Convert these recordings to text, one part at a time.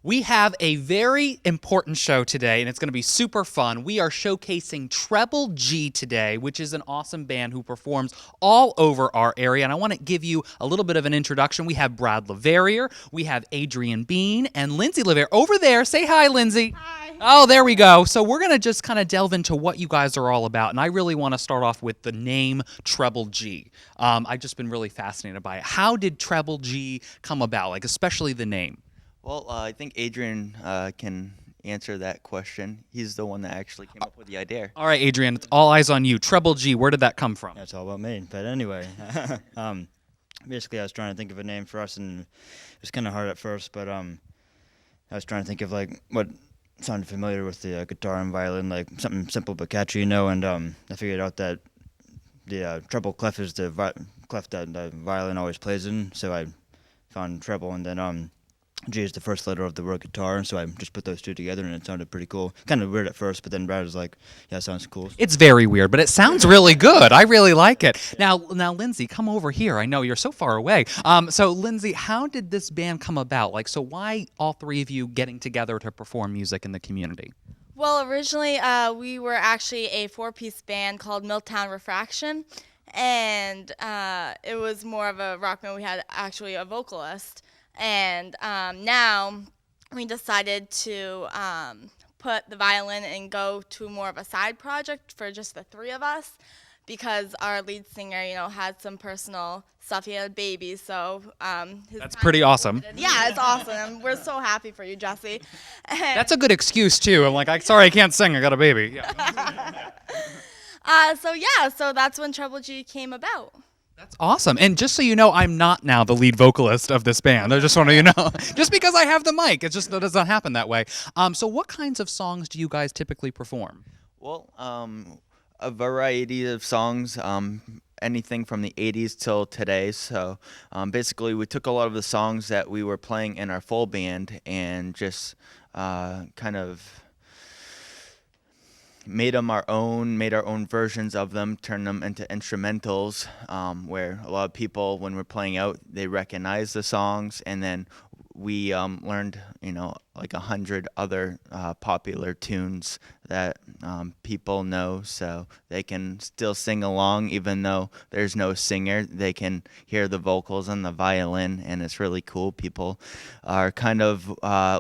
We have a very important show today, and it's going to be super fun. We are showcasing Treble G today, which is an awesome band who performs all over our area. And I want to give you a little bit of an introduction. We have Brad Leverrier, we have Adrian Bean, and Lindsay Leverrier. Over there, say hi, Lindsay. Hi. Oh, there we go. So we're going to just kind of delve into what you guys are all about. And I really want to start off with the name Treble G. I've just been really fascinated by it. How did Treble G come about, like especially the name? Well, I think Adrian can answer that question. He's the one that actually came up with the idea. All right, Adrian, it's all eyes on you. Treble G, where did that come from? That's all about me. But anyway, basically I was trying to think of a name for us, and it was kind of hard at first, but I was trying to think of like what sounded familiar with the guitar and violin, like something simple but catchy, and I figured out that the treble clef is the clef that the violin always plays in, so I found treble, and then G is the first letter of the word guitar, so I just put those two together, and it sounded pretty cool. Kind of weird at first, but then Brad was like, yeah, it sounds cool. It's very weird, but it sounds really good. I really like it. Now, Lindsay, come over here. I know you're so far away. So, Lindsay, how did this band come about? Like, so why all three of you getting together to perform music in the community? Well, originally we were actually a four-piece band called Milltown Refraction, and it was more of a rock band. We had actually a vocalist. And now we decided to put the violin and go to more of a side project for just the three of us, because our lead singer, had some personal stuff. He had a baby, so that's pretty awesome. Yeah, it's awesome. We're so happy for you, Jesse. That's a good excuse too. I'm like, sorry, I can't sing. I got a baby. Yeah. So that's when Treble G came about. That's awesome. And just so you know, I'm not now the lead vocalist of this band. I just want to, just because I have the mic, it just doesn't happen that way. So what kinds of songs do you guys typically perform? Well, a variety of songs, anything from the 80s till today. So basically, we took a lot of the songs that we were playing in our full band and just kind of made our own versions of them, turned them into instrumentals, where a lot of people, when we're playing out, they recognize the songs, and then we learned, like 100 other popular tunes that people know, so they can still sing along, even though there's no singer. They can hear the vocals and the violin, and it's really cool. People are kind of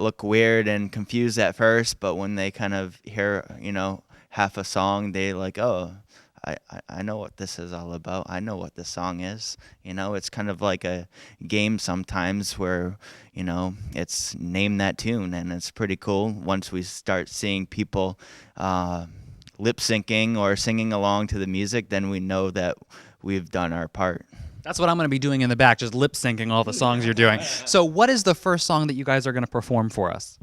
look weird and confused at first, but when they kind of hear, half a song, they like, oh, I know what this is all about. I know what this song is. It's kind of like a game sometimes where, it's name that tune, and it's pretty cool. Once we start seeing people lip syncing or singing along to the music, then we know that we've done our part. That's what I'm going to be doing in the back, just lip syncing all the songs you're doing. So what is the first song that you guys are going to perform for us?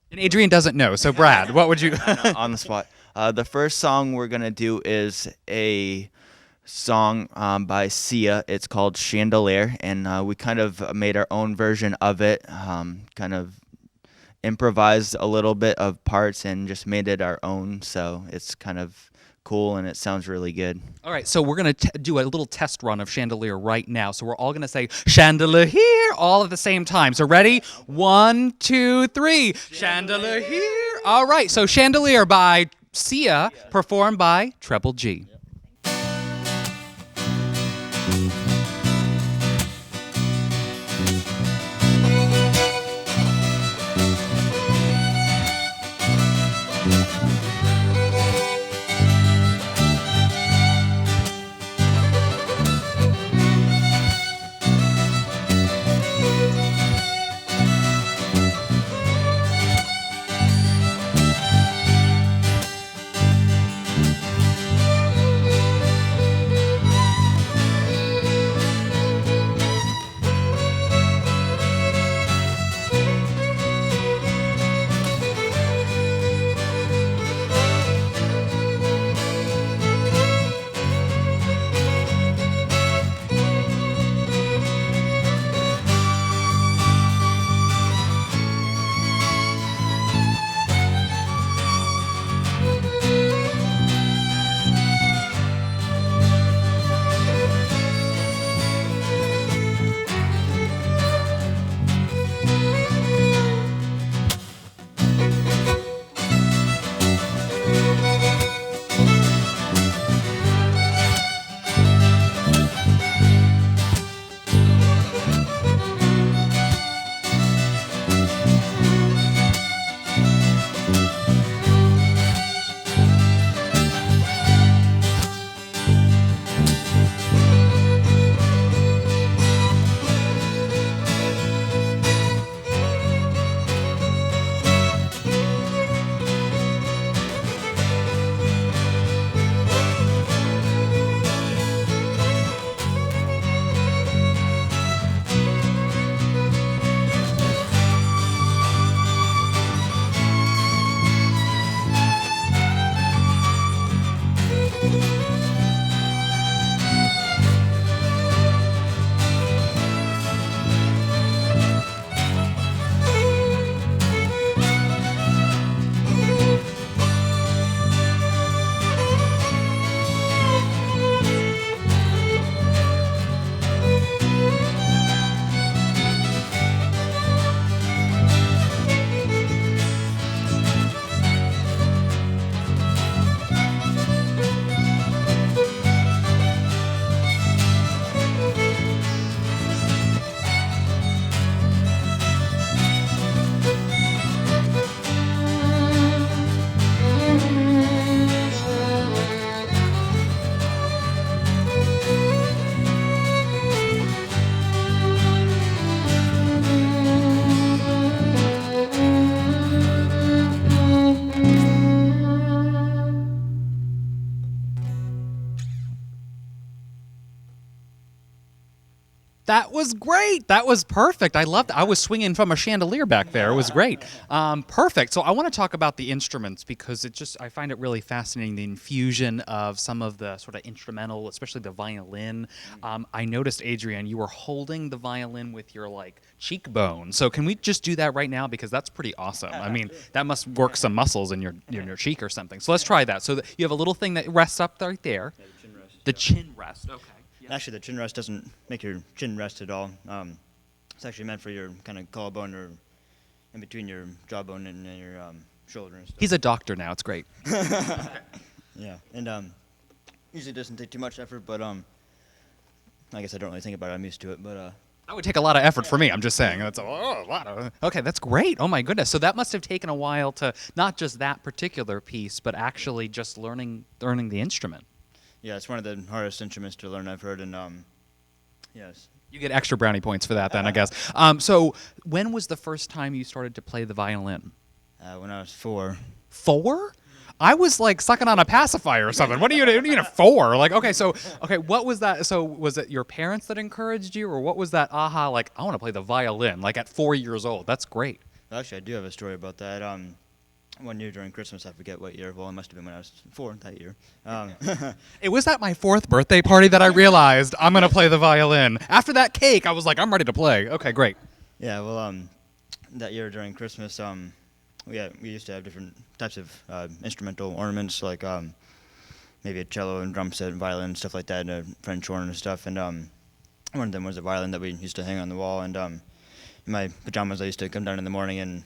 And Adrian doesn't know, so Brad, what would you... On the spot. The first song we're going to do is a song by Sia. It's called Chandelier, and we kind of made our own version of it, kind of improvised a little bit of parts and just made it our own, so it's kind of cool and it sounds really good. All right, so we're going to do a little test run of Chandelier right now. So we're all going to say Chandelier here all at the same time. So ready? 1, 2, 3. Chandelier here. All right, so Chandelier by Sia, performed by Treble G. That was great. That was perfect. I loved it. I was swinging from a chandelier back there. It was great. Perfect. So I want to talk about the instruments because I find it really fascinating, the infusion of some of the sort of instrumental, especially the violin. I noticed, Adrian, you were holding the violin with your like cheekbone. So can we just do that right now? Because that's pretty awesome. I mean, that must work some muscles in your cheek or something. So let's try that. So you have a little thing that rests up right there. Yeah, the chin rest. The chin rest. Okay. Actually, the chin rest doesn't make your chin rest at all. It's actually meant for your kind of collarbone or in between your jawbone and your shoulder and stuff. He's a doctor now. It's great. Yeah, and usually doesn't take too much effort, but I guess I don't really think about it. I'm used to it, but That would take a lot of effort for me. I'm just saying. That's a lot of. Okay, that's great. Oh my goodness. So that must have taken a while to not just that particular piece, but actually just learning the instrument. yeah, it's one of the hardest instruments to learn, I've heard, and yes. You get extra brownie points for that, then I guess. So when was the first time you started to play the violin? When I was 4. 4? I was like sucking on a pacifier or something. What do you mean a 4? Like, okay, what was that? So was it your parents that encouraged you, or what was that aha? Like, I want to play the violin. Like at 4 years old. That's great. Well, actually, I do have a story about that. One year during Christmas, I forget what year. Well, it must have been when I was 4 that year. It was at my 4th birthday party that I realized I'm gonna play the violin. After that cake, I was like, I'm ready to play. Okay, great. Yeah, well, that year during Christmas, we used to have different types of instrumental ornaments, like maybe a cello and drum set, and violin, stuff like that, and a French horn and stuff. And one of them was a violin that we used to hang on the wall. And in my pajamas, I used to come down in the morning, and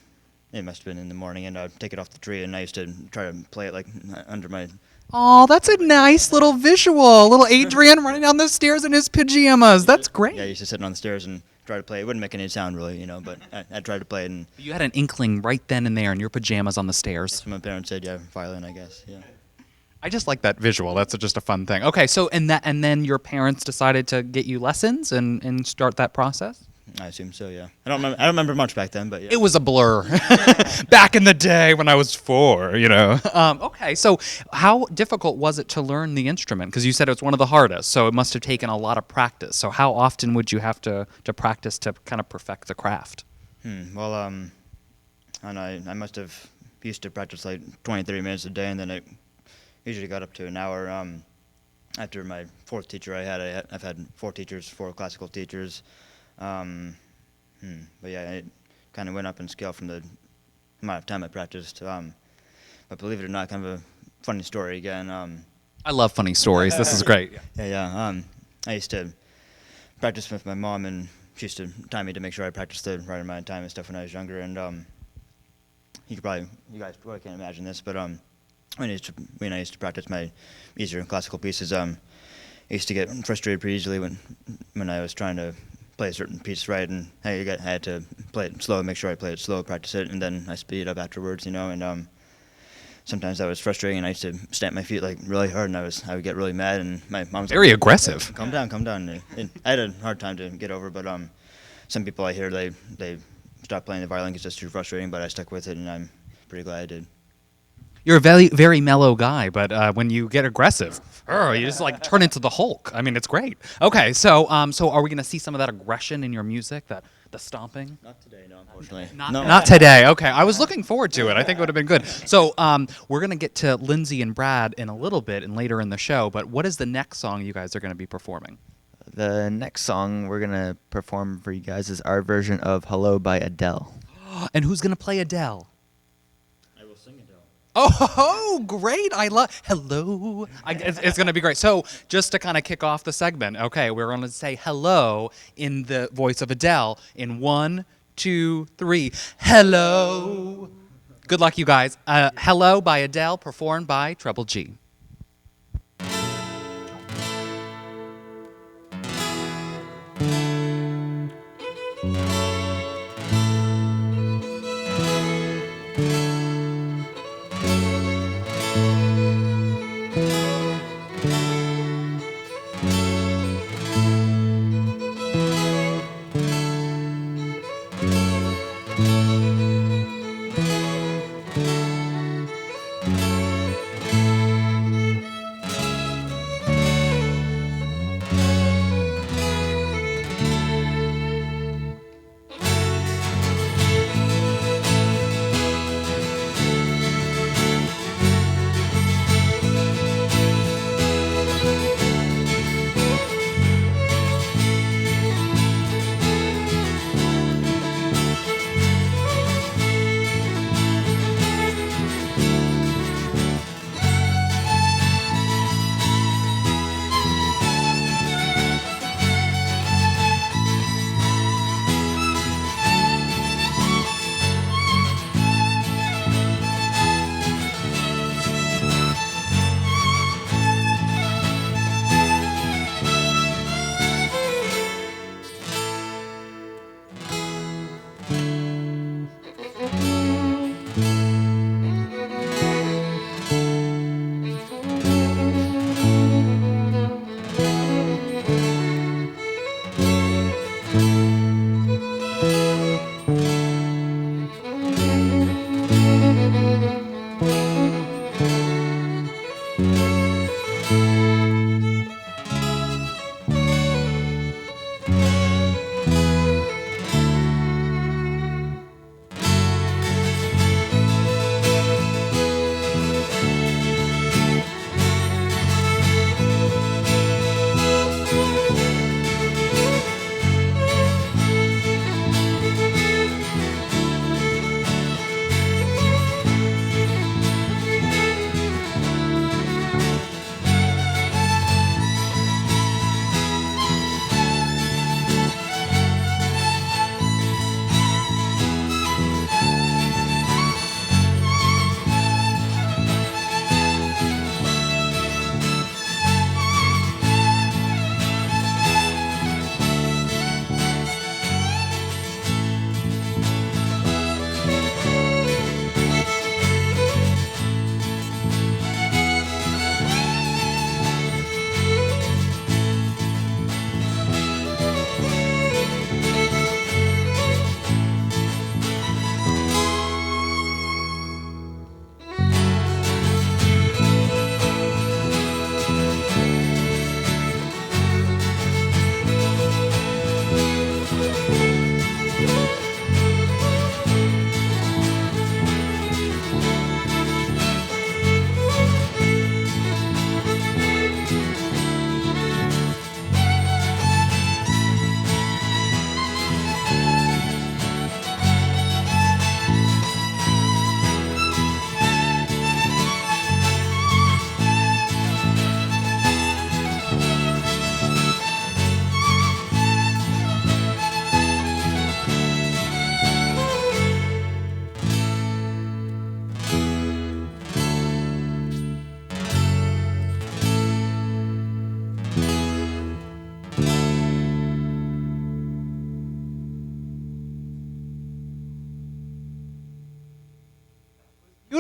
it must have been in the morning, and I'd take it off the tree, and I used to try to play it like under my. Oh, that's a nice little visual. Little Adrian running down the stairs in his pajamas. That's great. Yeah, I used to sit on the stairs and try to play. It wouldn't make any sound really, but I tried to play it, and You had an inkling right then and there in your pajamas on the stairs. that's what my parents said. Yeah, violin, I guess. Yeah. I just like that visual. That's just a fun thing. Okay, so and then your parents decided to get you lessons and start that process? I assume so. Yeah. I don't remember much back then, but yeah. It was a blur back in the day when I was 4, Okay, so how difficult was it to learn the instrument? Because you said it was one of the hardest, so it must have taken a lot of practice. So how often would you have to practice to kind of perfect the craft? Well, I must have used to practice like 20, 30 minutes a day, and then it usually got up to an hour. After my 4th teacher I've had 4 teachers, 4 classical teachers. But yeah, it kind of went up in scale from the amount of time I practiced. But believe it or not, kind of a funny story again. I love funny stories. This is great. Yeah. I used to practice with my mom, and she used to time me to make sure I practiced the right amount of time and stuff when I was younger. And you guys probably can't imagine this, but when I used to practice my easier classical pieces, I used to get frustrated pretty easily when I was trying to play a certain piece right, and I had to play it slow, make sure I played it slow, practice it, and then I speed it up afterwards, and sometimes that was frustrating, and I used to stamp my feet like really hard, and I would get really mad, and my mom was Very like, aggressive. Calm down. And I had a hard time to get over, but some people I hear they stopped playing the violin because it's too frustrating, but I stuck with it, and I'm pretty glad I did. You're a very, very mellow guy, but when you get aggressive, you just like turn into the Hulk. I mean, it's great. Okay, so are we going to see some of that aggression in your music, the stomping? Not today, no, unfortunately. Not today. Okay, I was looking forward to it. I think it would have been good. So we're going to get to Lindsay and Brad in a little bit and later in the show, but what is the next song you guys are going to be performing? The next song we're going to perform for you guys is our version of Hello by Adele. And who's going to play Adele? I will sing Adele. Oh, great. I love hello. It's going to be great. So just to kind of kick off the segment, okay, we're going to say hello in the voice of Adele in 1, 2, 3. Hello. Good luck, you guys. Hello by Adele, performed by Treble G.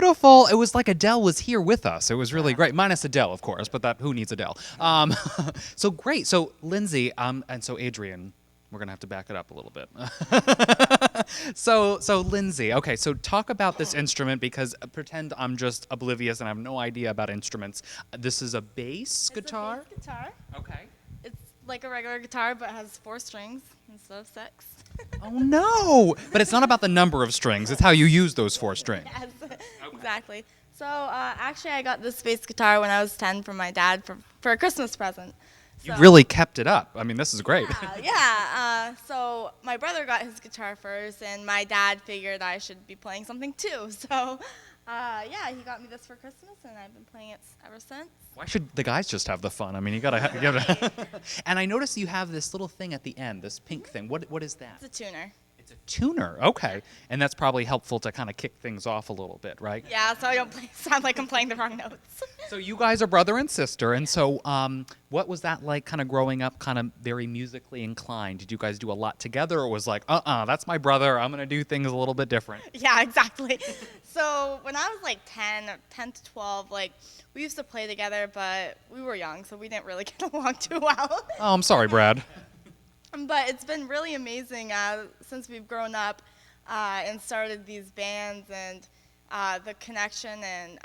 beautiful. It was like Adele was here with us. It was really great, minus Adele, of course. But who needs Adele? So great. So Lindsay, and so Adrian. We're gonna have to back it up a little bit. So Lindsay, okay. So talk about this instrument because pretend I'm just oblivious and I have no idea about instruments. This is a bass guitar. It's a bass guitar. Okay. It's like a regular guitar, but has 4 strings instead of 6. Oh no! But it's not about the number of strings. It's how you use those 4 strings. Yes, exactly. So actually, I got this bass guitar when I was 10 from my dad for a Christmas present. You So- really kept it up. I mean, this is great. Yeah. So my brother got his guitar first, and my dad figured I should be playing something too. So yeah, he got me this for Christmas, and I've been playing it ever since. Why should the guys just have the fun? I mean, you gotta. And I noticed you have this little thing at the end, this pink thing. What is that? It's a tuner. It's a tuner. Okay, and that's probably helpful to kind of kick things off a little bit, right? Yeah, so I don't sound like I'm playing the wrong notes. So you guys are brother and sister, and so what was that like, kind of growing up, kind of very musically inclined? Did you guys do a lot together, or was like, that's my brother. I'm gonna do things a little bit different? Yeah, exactly. So when I was like 10 to 12, like we used to play together, but we were young, so we didn't really get along too well. Oh, I'm sorry, Brad. But it's been really amazing since we've grown up and started these bands, and the connection and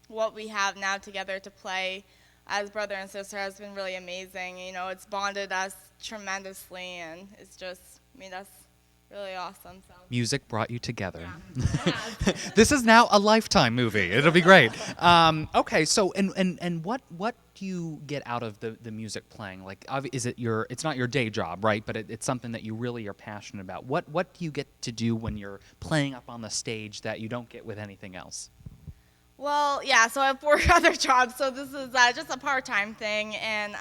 what we have now together to play as brother and sister has been really amazing. You know, it's bonded us tremendously, and it's just made us really awesome. So. Music brought you together. Yeah. This is now a Lifetime movie. It'll be great. Okay, so and what do you get out of the music playing? Like, is it it's not your day job, right? But it's something that you really are passionate about. What do you get to do when you're playing up on the stage that you don't get with anything else? Well, yeah, so I have 4 other jobs, so this is just a part-time thing, and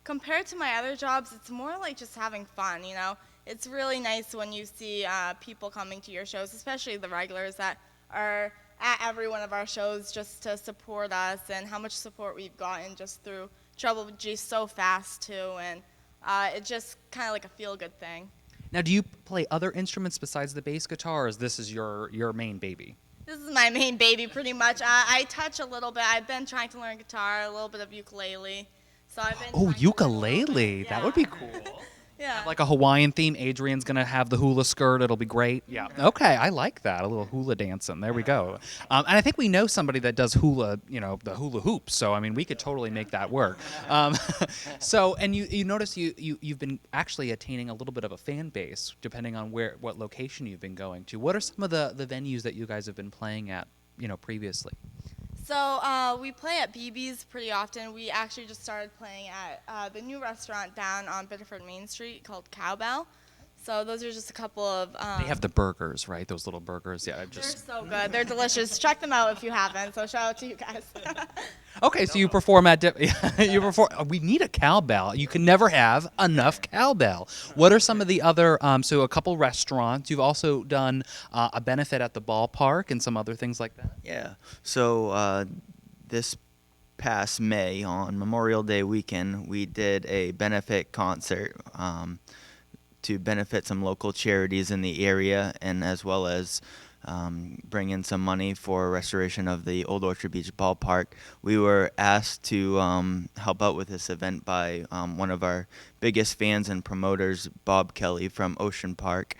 compared to my other jobs, it's more like just having fun, you know? It's really nice when you see people coming to your shows, especially the regulars that are at every one of our shows just to support us, and how much support we've gotten just through Treble G so fast, too, and it's just kind of like a feel-good thing. Now, do you play other instruments besides the bass guitar, or is this your main baby? This is my main baby, pretty much. I touch a little bit. I've been trying to learn guitar, a little bit of ukulele. So I've been Oh, trying to learn a little ukulele. bit. That Yeah. would be cool. Yeah. Like a Hawaiian theme. Adrian's gonna have the hula skirt. It'll be great. Yeah. Okay, I like that. A little hula dancing. There we go. And I think we know somebody that does hula. The hula hoops. So I mean, we could totally make that work. So and you notice you've been actually attaining a little bit of a fan base depending on what location you've been going to. What are some of the venues that you guys have been playing at? Previously. So we play at BB's pretty often. We actually just started playing at the new restaurant down on Biddeford Main Street called Cowbell. So those are just a couple of. They have the burgers, right? Those little burgers. Yeah, They're so good. They're delicious. Check them out if you haven't. So shout out to you guys. Okay, so you perform at you perform. We need a cowbell. You can never have enough cowbell. What are some of the other? So a couple restaurants. You've also done a benefit at the ballpark and some other things like that. Yeah. So this past May on Memorial Day weekend, we did a benefit concert to benefit some local charities in the area, and as well as bring in some money for restoration of the Old Orchard Beach ballpark. We were asked to help out with this event by one of our biggest fans and promoters, Bob Kelly from Ocean Park.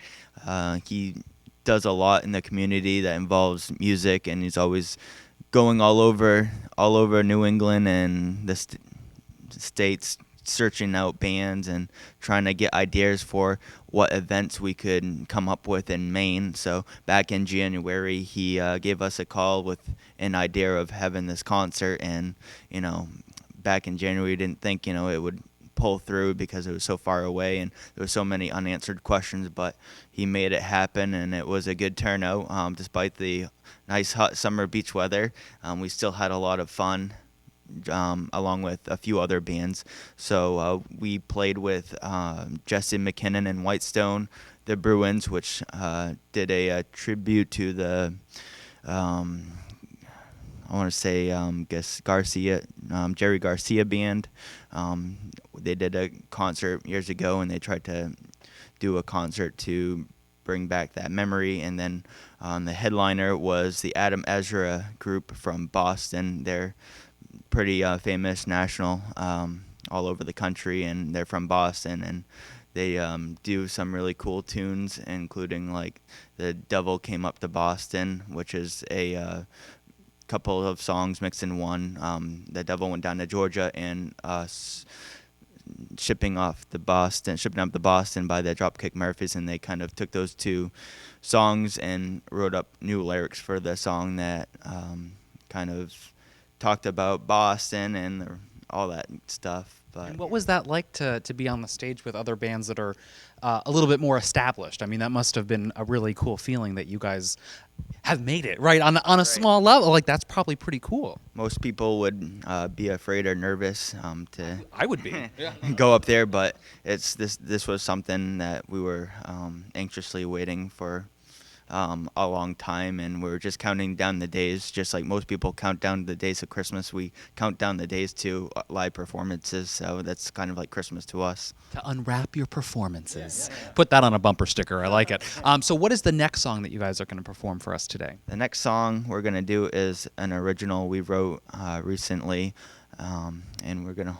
He does a lot in the community that involves music, and he's always going all over New England and the states, searching out bands and trying to get ideas for what events we could come up with in Maine. So back in January, he gave us a call with an idea of having this concert, and back in January, we didn't think it would pull through because it was so far away and there were so many unanswered questions, but he made it happen, and it was a good turnout. Despite the nice hot summer beach weather, we still had a lot of fun. Along with a few other bands. So we played with Jesse McKinnon and Whitestone, the Bruins, which did a tribute to the, I want to say, Jerry Garcia band. They did a concert years ago, and they tried to do a concert to bring back that memory. And then the headliner was the Adam Ezra group from Boston. They're pretty famous, national, all over the country, and they're from Boston, and they do some really cool tunes, including like "The Devil Came Up to Boston," which is a couple of songs mixed in one. The Devil Went Down to Georgia, and shipping up to Boston by the Dropkick Murphys, and they kind of took those two songs and wrote up new lyrics for the song that kind of talked about Boston and all that stuff. But And what was that like to be on the stage with other bands that are a little bit more established? I mean, that must have been a really cool feeling that you guys have made it, right? On a small level, like that's probably pretty cool. most people would be afraid or nervous to I would be. go up there, but this was something that we were anxiously waiting for a long time, and we were just counting down the days, just like most people count down the days of Christmas. We count down the days to live performances, so that's kind of like Christmas to us. To unwrap your performances. Put that on a bumper sticker. I like it. So what is the next song that you guys are going to perform for us today? The next song we're gonna do is an original we wrote recently, and we're gonna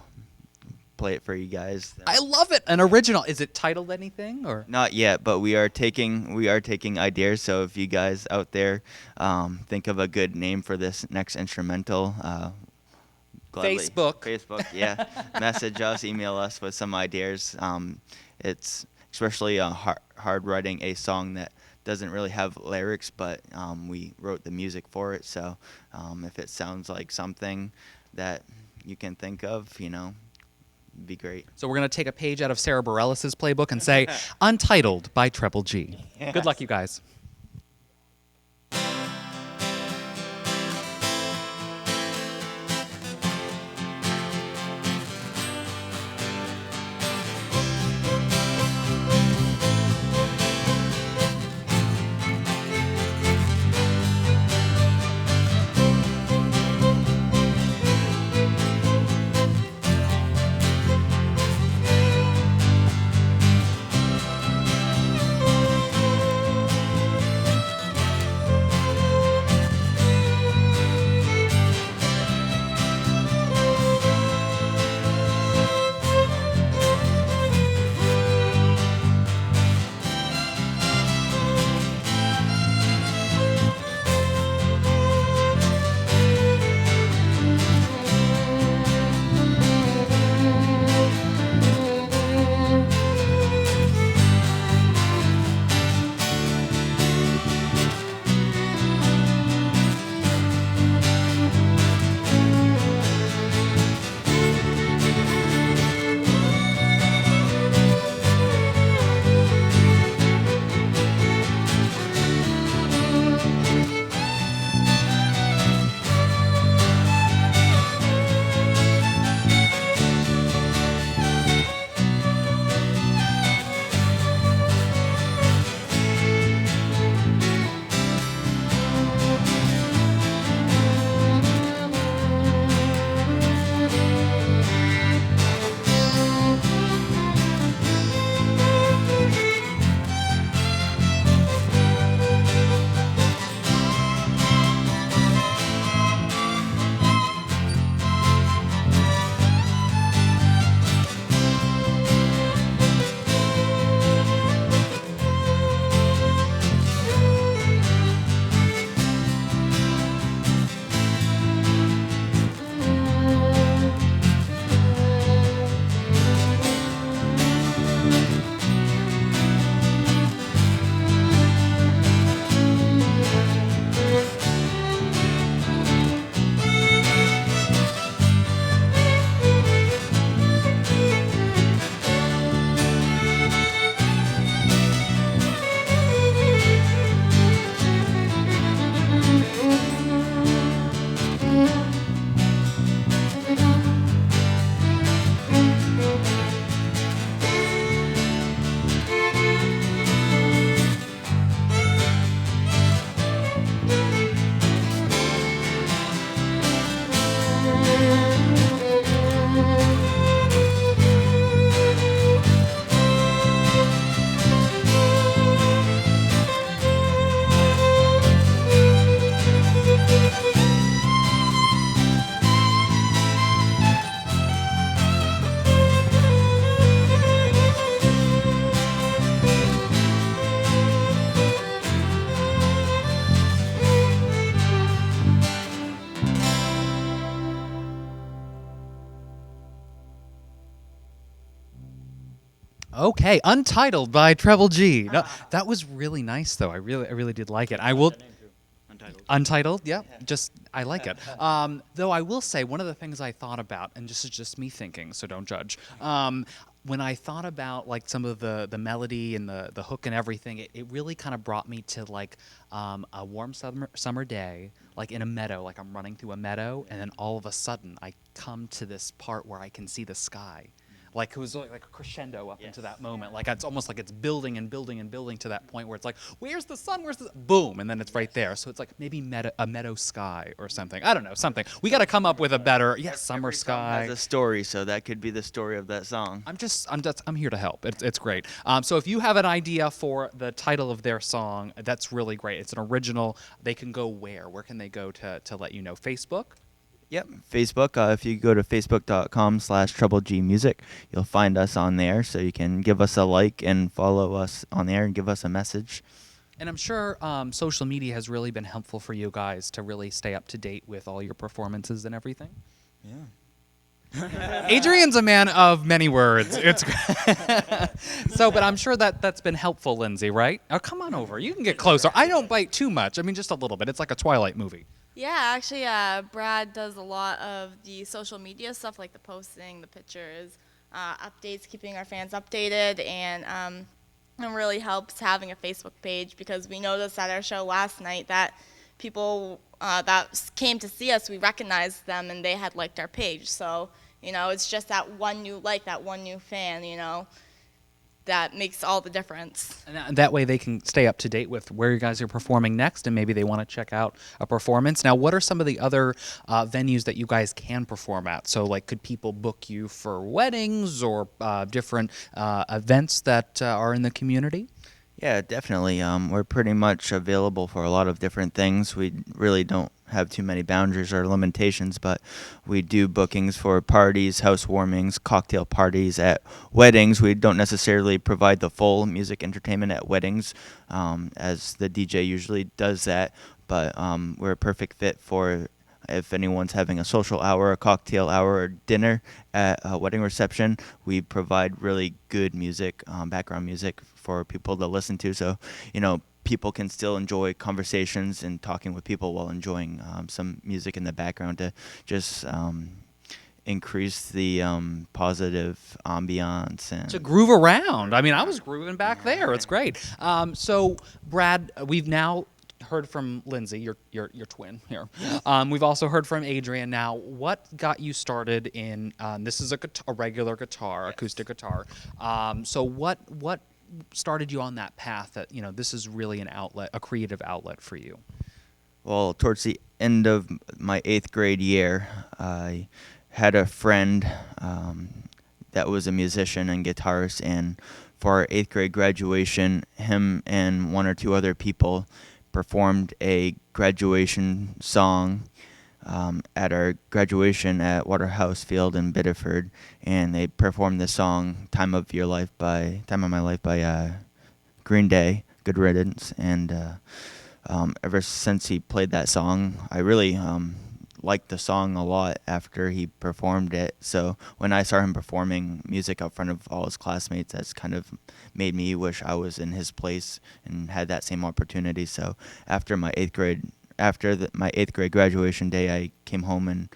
play it for you guys. I love it. An original. Is it titled anything or? Not yet, but we are taking ideas. So if you guys out there think of a good name for this next instrumental, Facebook, yeah, message us, email us with some ideas. It's especially hard writing a song that doesn't really have lyrics, but we wrote the music for it. So if it sounds like something that you can think of, it'd be great. So we're going to take a page out of Sarah Bareilles' playbook and say, Untitled by Treble G. Yes. Good luck, you guys. Okay, Untitled by Treble G. No, that was really nice, though. I really did like it. I will. Untitled. Untitled, yeah. Just I like it. Though I will say one of the things I thought about, and this is just me thinking, so don't judge. When I thought about like some of the melody and the hook and everything, it really kind of brought me to like a warm summer day, like in a meadow, like I'm running through a meadow, and then all of a sudden I come to this part where I can see the sky. Like it was like a crescendo up into that moment. Like it's almost like it's building and building and building to that point where it's like, where's the sun? Where's the boom? And then it's right there. So it's like maybe a meadow sky or something. I don't know, something. We got to come up with a better summer Every song sky. has a story, so that could be the story of that song. I'm here to help. It's great. So if you have an idea for the title of their song, that's really great. It's an original. They can go where? Where can they go to let you know? Facebook? Yep, Facebook. If you go to facebook.com/TrebleGmusic, you'll find us on there. So you can give us a like and follow us on there and give us a message. And I'm sure social media has really been helpful for you guys to really stay up to date with all your performances and everything. Yeah. Adrian's a man of many words. It's so, but I'm sure that's been helpful, Lindsay. Right? Oh, come on over. You can get closer. I don't bite too much. I mean, just a little bit. It's like a Twilight movie. Yeah, actually, Brad does a lot of the social media stuff, like the posting, the pictures, updates, keeping our fans updated, and it really helps having a Facebook page because we noticed at our show last night that people that came to see us, we recognized them and they had liked our page. So, it's just that one new like, that one new fan, that makes all the difference. And that way they can stay up to date with where you guys are performing next, and maybe they want to check out a performance. Now, what are some of the other venues that you guys can perform at? So, like, could people book you for weddings or different events that are in the community? Yeah, definitely. We're pretty much available for a lot of different things. We really don't have too many boundaries or limitations, but we do bookings for parties, housewarmings, cocktail parties, at weddings. We don't necessarily provide the full music entertainment at weddings, as the DJ usually does that, but we're a perfect fit for if anyone's having a social hour, a cocktail hour, or dinner at a wedding reception. We provide really good music, background music for people to listen to. So, people can still enjoy conversations and talking with people while enjoying some music in the background to just increase the positive ambiance. And To groove around. I mean, I was grooving back there. It's great. So, Brad, we've now heard from Lindsay, your twin here. We've also heard from Adrian. Now, what got you started in? This is a regular guitar, acoustic guitar. So, what started you on that path that this is really an outlet, a creative outlet for you? Well, towards the end of my 8th grade year, I had a friend that was a musician and guitarist, and for our 8th grade graduation, him and one or two other people performed a graduation song at our graduation at Waterhouse Field in Biddeford, and they performed the song "Time of My Life" by Green Day, Good Riddance, and ever since he played that song, I really liked the song a lot after he performed it. So when I saw him performing music out front of all his classmates, that's kind of made me wish I was in his place and had that same opportunity. So after my 8th grade graduation day, I came home and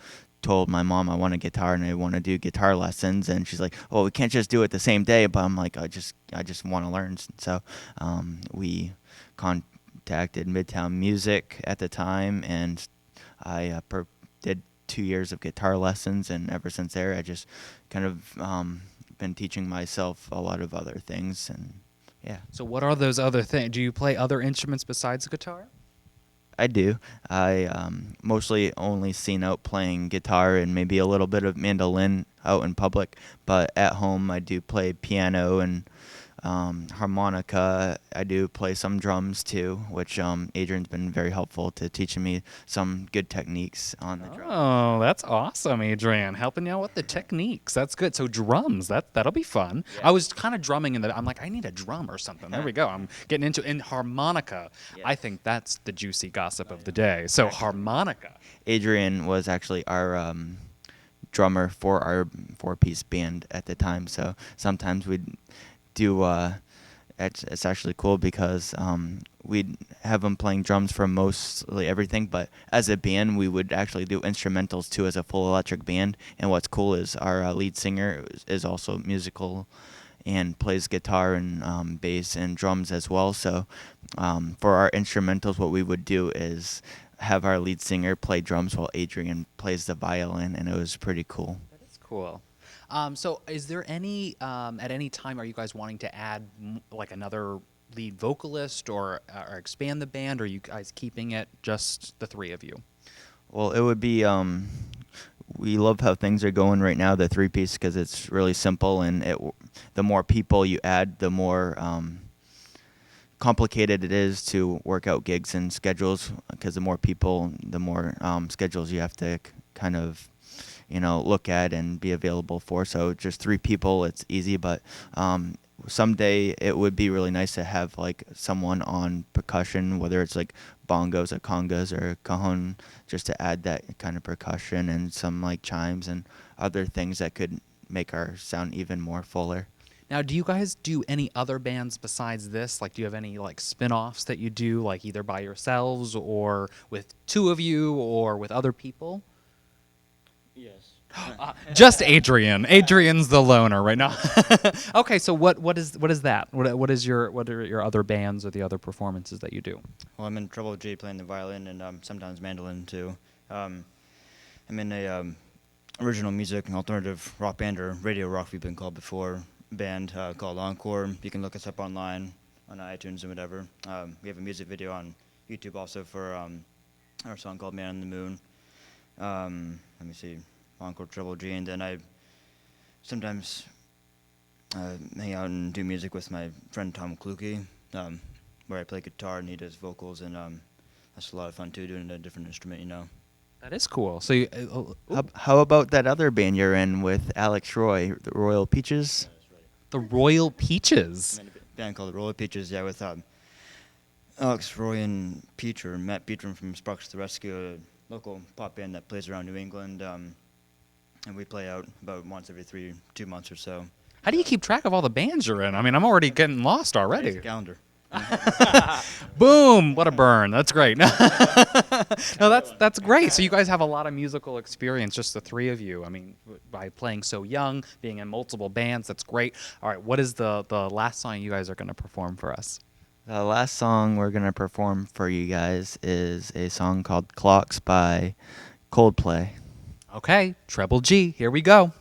told my mom I want a guitar and I want to do guitar lessons, and she's like, "Well, we can't just do it the same day." But I'm like, I just want to learn. So we contacted Midtown Music at the time, and I did 2 years of guitar lessons, and ever since there, I just kind of been teaching myself a lot of other things, and yeah. So, what are those other things? Do you play other instruments besides the guitar? I do. I mostly only seen out playing guitar and maybe a little bit of mandolin out in public, but at home I do play piano and harmonica. I do play some drums too, which Adrian's been very helpful to teaching me some good techniques on the drums. Oh, that's awesome, Adrian. Helping you out with the techniques. That's good. So drums, that'll be fun. Yeah. I was kind of drumming I'm like, I need a drum or something. There we go. I'm getting into in harmonica. Yeah. I think that's the juicy gossip of the day. So harmonica. Adrian was actually our drummer for our 4-piece band at the time, so sometimes we'd do. It's actually cool because we'd have them playing drums for mostly everything, but as a band, we would actually do instrumentals too as a full electric band. And what's cool is our lead singer is also musical and plays guitar and bass and drums as well. So for our instrumentals, what we would do is have our lead singer play drums while Adrian plays the violin, and it was pretty cool. That's cool. So is there any, at any time, are you guys wanting to add like another lead vocalist or expand the band, or are you guys keeping it just the three of you? Well, it would be. We love how things are going right now, the three-piece, because it's really simple, and the more people you add, the more complicated it is to work out gigs and schedules. Because the more people, the more schedules you have to kind of, look at and be available for. So just three people, it's easy, but someday it would be really nice to have like someone on percussion, whether it's like bongos or congas or cajon, just to add that kind of percussion and some like chimes and other things that could make our sound even more fuller. Now, do you guys do any other bands besides this? Like, do you have any like spin-offs that you do, like either by yourselves or with two of you or with other people? Yes. Just Adrian. Adrian's the loner right now. Okay, so what is that? What are your other bands or the other performances that you do? Well, I'm in Treble G playing the violin and sometimes mandolin too. I'm in a original music and alternative rock band, or radio rock we've been called before, band called Encore. You can look us up online on iTunes and whatever. We have a music video on YouTube also for our song called Man on the Moon. Let me see, Encore, Treble G, and then I sometimes hang out and do music with my friend Tom Kluke, where I play guitar and he does vocals, and that's a lot of fun too, doing a different instrument, That is cool. So you, How about that other band you're in with Alex Roy, the Royal Peaches? the Royal Peaches. I'm in a band called the Roller Peaches, yeah, with Alex Roy and Peach, or Matt Beatram from Sparks to the Rescue, a local pop band that plays around New England, and we play out about once every 2 months or so. How do you keep track of all the bands you're in? I mean, I'm already getting lost already. Nice calendar. Boom! What a burn. That's great. No, that's great. So you guys have a lot of musical experience, just the three of you. I mean, by playing so young, being in multiple bands, that's great. All right, what is the last song you guys are going to perform for us? The last song we're going to perform for you guys is a song called Clocks by Coldplay. Okay, Treble G. Here we go.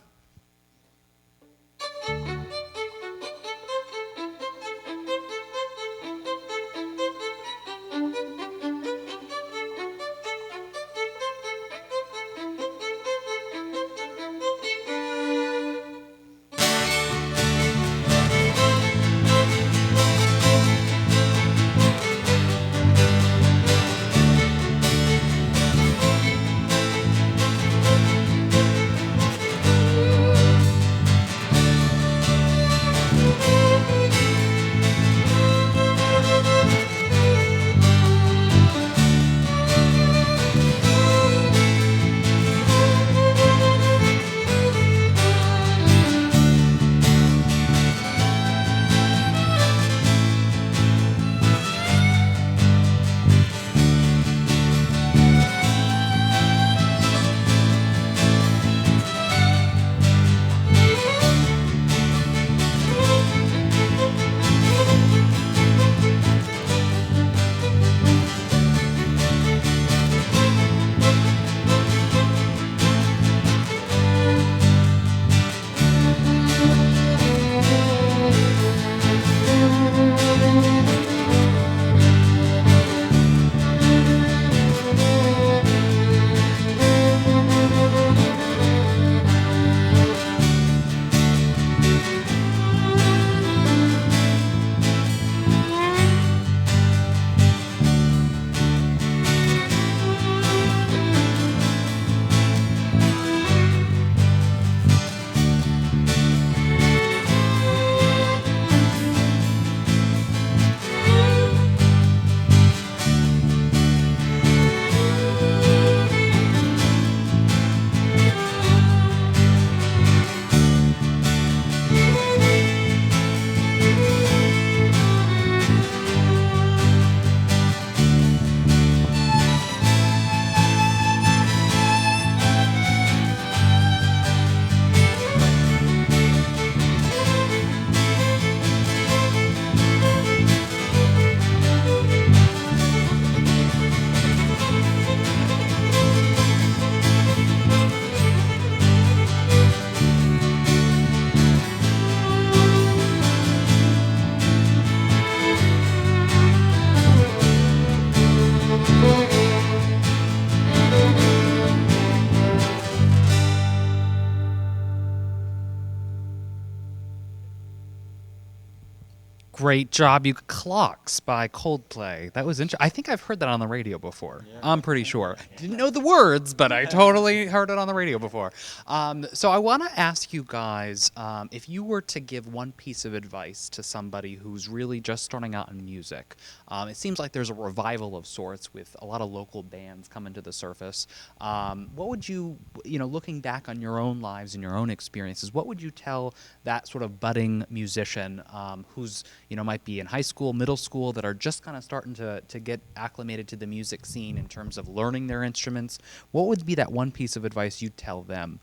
Great job. You Clocks by Coldplay. That was interesting. I think I've heard that on the radio before. I'm pretty sure. Didn't know the words, but I totally heard it on the radio before. So I want to ask you guys, if you were to give one piece of advice to somebody who's really just starting out in music, it seems like there's a revival of sorts with a lot of local bands coming to the surface. What would you, looking back on your own lives and your own experiences, what would you tell that sort of budding musician who's might be in high school, middle school, that are just kind of starting to get acclimated to the music scene in terms of learning their instruments? What would be that one piece of advice you'd tell them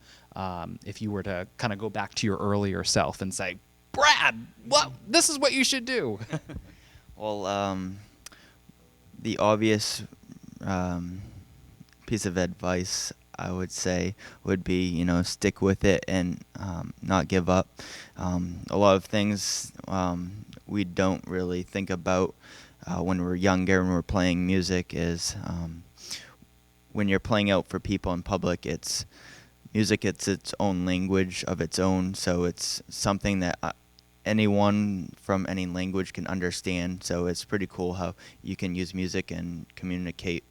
if you were to kind of go back to your earlier self and say, Brad, this is what you should do? Well, the obvious piece of advice I would say would be, stick with it and not give up. A lot of things we don't really think about when we're younger and we're playing music is when you're playing out for people in public, it's its own language of its own, so it's something that anyone from any language can understand. So it's pretty cool how you can use music and communicate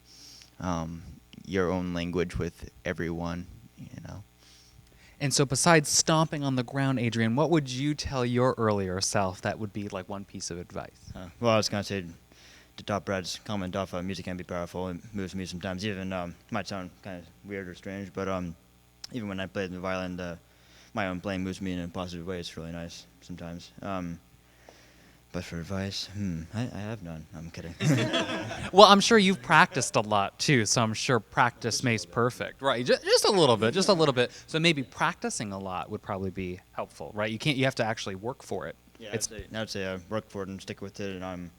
your own language with everyone, And so besides stomping on the ground, Adrian, what would you tell your earlier self that would be like one piece of advice? Well, I was going to say, to top Brad's comment off, music can be powerful. It moves me sometimes. Even might sound kind of weird or strange, but even when I play the violin, my own playing moves me in a positive way. It's really nice sometimes. But for advice, I have none. I'm kidding. Well, I'm sure you've practiced a lot too, so I'm sure practice makes perfect, right? Just a little bit. So maybe practicing a lot would probably be helpful, right? You have to actually work for it. Yeah, I would say work for it and stick with it, and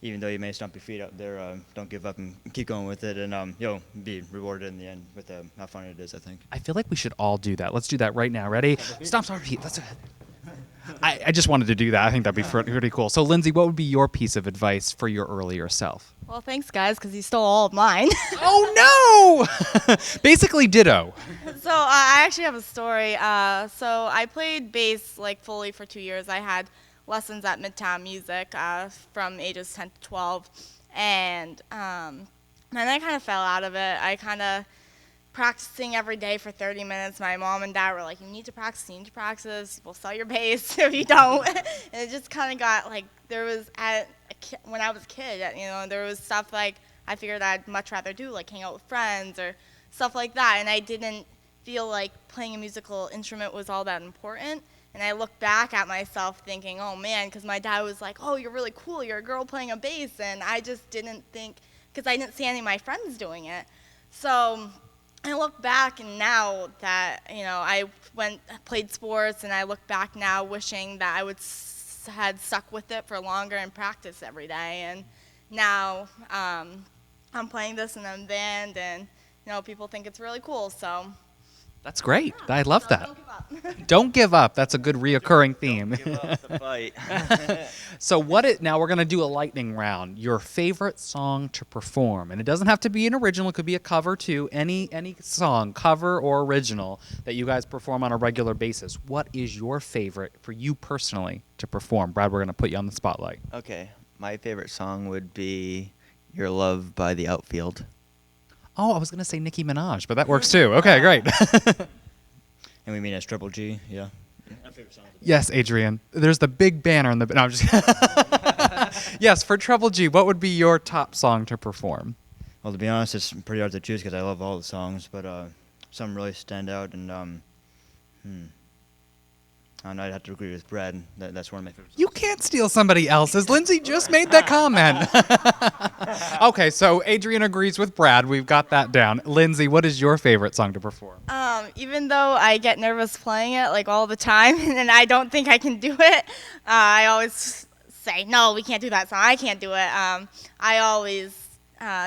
even though you may stomp your feet out there, don't give up and keep going with it, and you'll be rewarded in the end with how fun it is, I think. I feel like we should all do that. Let's do that right now. Ready? Stomp our feet. Let's do it. I just wanted to do that. I think that'd be pretty cool. So, Lindsay, what would be your piece of advice for your earlier self? Well, thanks, guys, because you stole all of mine. Oh, no! Basically ditto. So I actually have a story. So I played bass fully for 2 years. I had lessons at Midtown Music from ages 10 to 12, and then I kind of fell out of it. I kind of practicing every day for 30 minutes. My mom and dad were like, you need to practice. We'll sell your bass if you don't. And it just kind of got there was when I was a kid, there was stuff I figured I'd much rather do, hang out with friends or stuff like that. And I didn't feel like playing a musical instrument was all that important. And I look back at myself thinking, oh man, because my dad was like, oh, you're really cool. You're a girl playing a bass. And I just didn't think, because I didn't see any of my friends doing it. So I look back, and now that I played sports, and I look back now wishing that I had stuck with it for longer and practiced every day. And now I'm playing this in a band, and people think it's really cool. So that's great. I love that. Don't give up. Don't give up. That's a good reoccurring theme. Don't give up the fight. So now we're going to do a lightning round. Your favorite song to perform. And it doesn't have to be an original. It could be a cover too. Any song, cover or original, that you guys perform on a regular basis. What is your favorite for you personally to perform? Brad, we're going to put you on the spotlight. Okay, my favorite song would be Your Love by The Outfield. Oh, I was going to say Nicki Minaj, but that works too. Okay, great. And we mean as Treble G, yeah. Yes, Adrian. There's the big banner in the... No, I'm just... Yes, for Treble G, what would be your top song to perform? Well, to be honest, it's pretty hard to choose because I love all the songs, but some really stand out, and I'd have to agree with Brad. That's one of my favorites. You can't steal somebody else's. Lindsay just made that comment. Okay, so Adrian agrees with Brad. We've got that down. Lindsay, what is your favorite song to perform? Even though I get nervous playing it all the time, and I don't think I can do it, I always say, no, we can't do that song. I can't do it. I always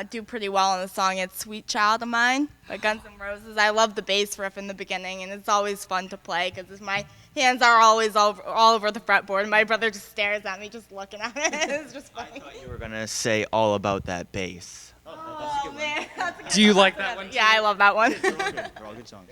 do pretty well on the song. It's Sweet Child of Mine by Guns N' Roses. I love the bass riff in the beginning, and it's always fun to play because my hands are always all over the fretboard. My brother just stares at me just looking at it. It's just funny. I thought you were going to say All About That Bass. Oh man, that's a good Do you one. like that one? Yeah, I love that one. They're all good songs.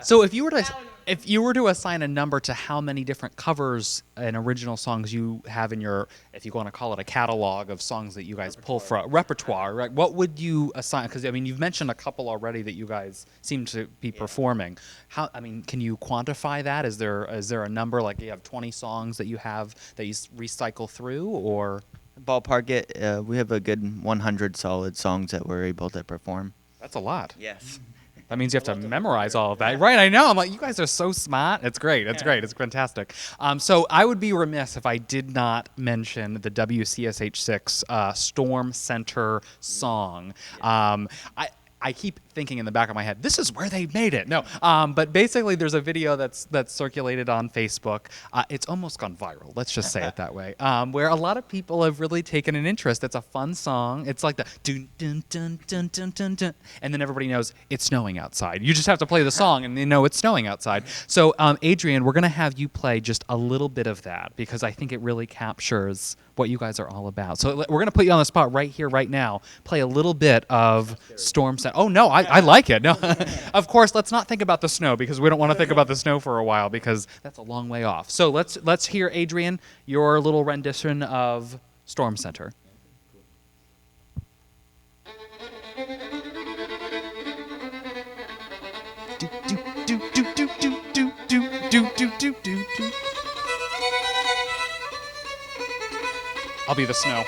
So if you were to assign a number to how many different covers and original songs you have in your, if you want to call it a catalog of songs that you guys pull from repertoire, right? What would you assign? Because I mean, you've mentioned a couple already that you guys seem to be performing. How? I mean, can you quantify that? Is there a number, like you have 20 songs that you have that you recycle through, or? Ballpark it. We have a good 100 solid songs that we're able to perform. That's a lot. Yes. That means you have to memorize all of that, right? I know. I'm like, you guys are so smart. It's great. It's great. It's fantastic. So I would be remiss if I did not mention the WCSH6 Storm Center song. I keep thinking in the back of my head, this is where they made it. No, but basically there's a video that's circulated on Facebook. It's almost gone viral. Let's just say it that way. Where a lot of people have really taken an interest. It's a fun song. It's like the dun dun dun dun dun dun dun, and then everybody knows it's snowing outside. You just have to play the song, and they know it's snowing outside. So, Adrian, we're gonna have you play just a little bit of that because I think it really captures what you guys are all about. So we're going to put you on the spot right here, right now. Play a little bit of Storm Center. Oh, no, I like it. No, of course, let's not think about the snow because we don't want to think about the snow for a while because that's a long way off. So let's hear, Adrian, your little rendition of Storm Center. Do, do, do, do, do, do, do, do, do, do, do, do. I'll be the snow.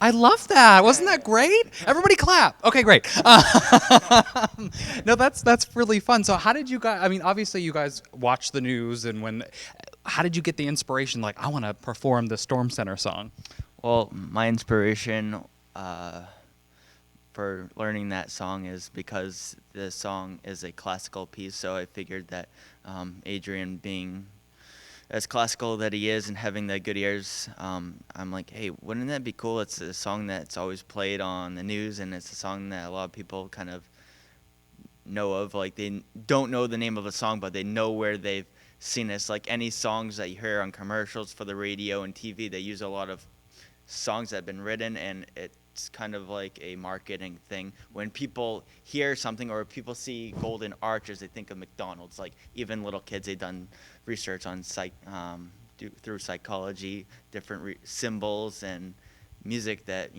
I love that. Wasn't that great? Everybody clap. Okay, great. No, that's really fun. So how did you guys, I mean, obviously you guys watch the news and how did you get the inspiration, like, I want to perform the Storm Center song? Well, my inspiration for learning that song is because the song is a classical piece, so I figured that Adrian being as classical that he is and having the good ears, I'm like, hey, wouldn't that be cool? It's a song that's always played on the news, and it's a song that a lot of people kind of know of. Like, they don't know the name of a song, but they know where they've seen it. It's like any songs that you hear on commercials for the radio and TV, they use a lot of songs that have been written, and it's kind of like a marketing thing. When people hear something or people see golden arches, they think of McDonald's. Like, even little kids, they've done research on through psychology, different symbols and music that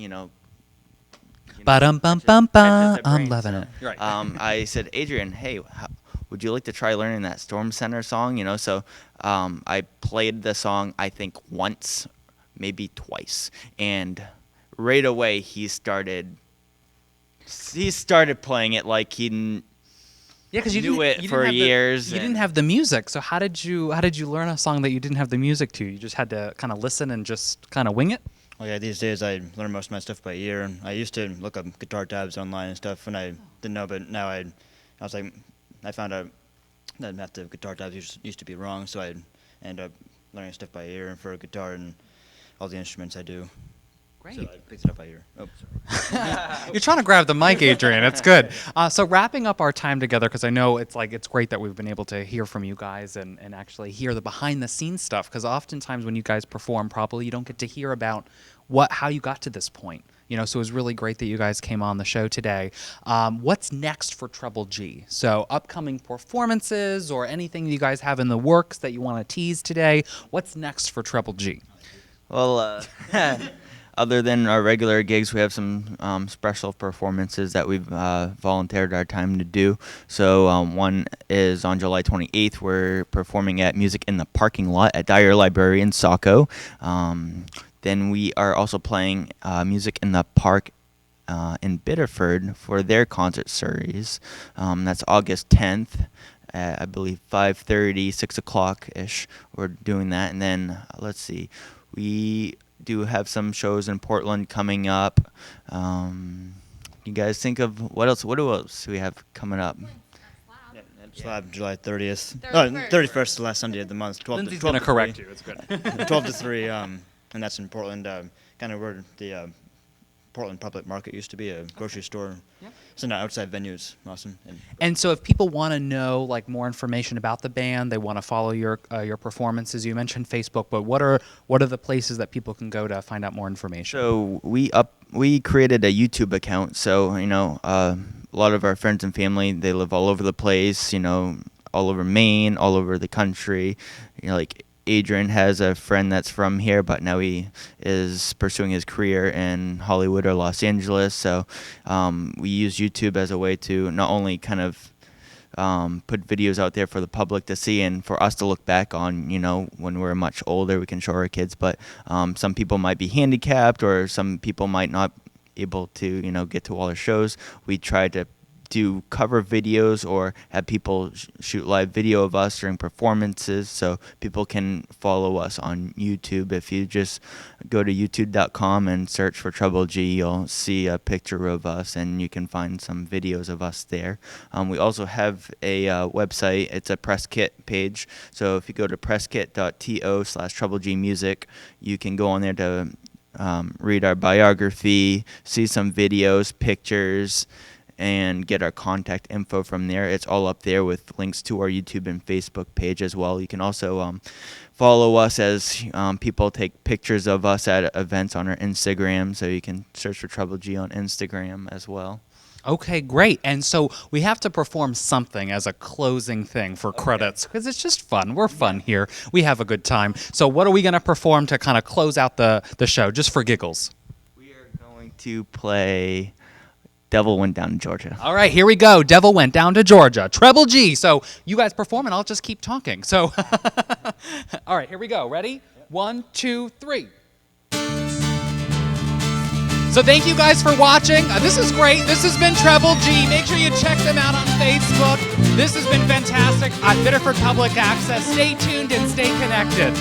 Ba-dum-bum-bum-bum. I'm brain. loving So, it. Right. I said, Adrian, hey, would you like to try learning that Storm Center song? So I played the song, I think, once, maybe twice, and right away he started playing it like he Yeah, because you knew didn't, it you for didn't have years. You didn't have the music, so how did you learn a song that you didn't have the music to? You just had to kind of listen and just kind of wing it. Well, yeah, these days I learn most of my stuff by ear, and I used to look up guitar tabs online and stuff, and I didn't know, but now I was like, I found out that half the guitar tabs used to be wrong, so I ended up learning stuff by ear, and for guitar and all the instruments I do. Great. So I picked it up by ear. Oh, sorry. You're trying to grab the mic, Adrian. It's good. So wrapping up our time together, because I know it's great that we've been able to hear from you guys and actually hear the behind-the-scenes stuff, because oftentimes when you guys perform, probably you don't get to hear about how you got to this point. So it was really great that you guys came on the show today. What's next for Treble G? So upcoming performances or anything you guys have in the works that you want to tease today. What's next for Treble G? Well, other than our regular gigs, we have some special performances that we've volunteered our time to do. So one is on July 28th. We're performing at Music in the Parking Lot at Dyer Library in Saco. Then we are also playing Music in the Park in Biddeford for their concert series. That's August 10th. I believe 5:30, 6 o'clock-ish. We're doing that. And then, let's see, we do have some shows in Portland coming up. You guys think of what else do we have coming up? Yeah, Slab, July 30th. 31st. No, 31st is the last Sunday of the month. 12 Lindsay's to going to 3. correct you. It's good. 12 to 3, and that's in Portland, kind of where the Portland Public Market used to be, a grocery store. Yep. send out outside venues. Awesome. And so if people want to know like more information about the band, they want to follow your performances. You mentioned Facebook, but what are the places that people can go to find out more information? So we created a YouTube account. So a lot of our friends and family, they live all over the place. All over Maine, all over the country. Like Adrian has a friend that's from here, but now he is pursuing his career in Hollywood or Los Angeles. So we use YouTube as a way to not only kind of put videos out there for the public to see and for us to look back on, when we're much older, we can show our kids. But some people might be handicapped, or some people might not able to, get to all our shows. We try to do cover videos or have people shoot live video of us during performances, so people can follow us on YouTube. If you just go to youtube.com and search for Treble G, you'll see a picture of us, and you can find some videos of us there. We also have a website. It's a press kit page, so if you go to presskit.to/TrebleGmusic, you can go on there to read our biography, see some videos, pictures, and get our contact info from there. It's all up there with links to our YouTube and Facebook page as well. You can also follow us as people take pictures of us at events on our Instagram, so you can search for Treble G on Instagram as well. Okay, great. And so we have to perform something as a closing thing for credits, because it's just fun. We're fun here. We have a good time. So what are we going to perform to kind of close out the show, just for giggles? We are going to play Devil Went Down to Georgia. All right, here we go. Devil Went Down to Georgia. Treble G. So you guys perform, and I'll just keep talking. So, all right, here we go. Ready? Yep. 1, 2, 3. So thank you guys for watching. This is great. This has been Treble G. Make sure you check them out on Facebook. This has been fantastic on Biddeford Public Access. Stay tuned and stay connected.